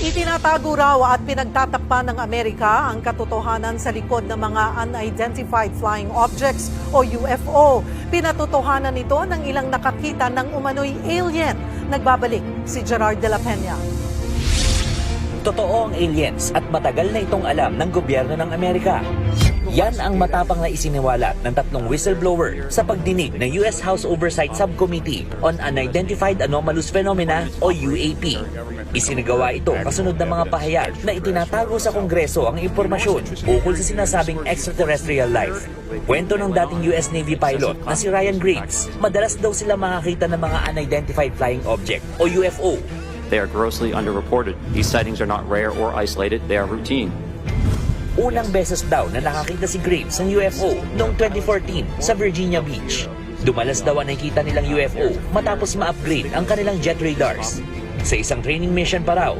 Itinatago raw at pinagtatakpan ng Amerika ang katotohanan sa likod ng mga unidentified flying objects o UFO. Pinatotohanan nito ng ilang nakakita ng umano'y alien. Nagbabalik si Gerard de la Peña. Totoo ang aliens at matagal na itong alam ng gobyerno ng Amerika. Yan ang matapang na isiniwalat ng tatlong whistleblower sa pagdinig ng US House Oversight Subcommittee on Unidentified Anomalous Phenomena o UAP. Isinagawa ito kasunod ng mga pahayag na itinatago sa Kongreso ang impormasyon ukol sa sinasabing extraterrestrial life. Kwento ng dating US Navy pilot na si Ryan Graves, madalas daw sila makakita ng mga unidentified flying object o UFO. They are grossly underreported. These sightings are not rare or isolated, they are routine. Unang beses daw na nakakita si Graves ng UFO noong 2014 sa Virginia Beach. Dumalas daw ang nakita nilang UFO matapos ma-upgrade ang kanilang jet radars. Sa isang training mission pa raw,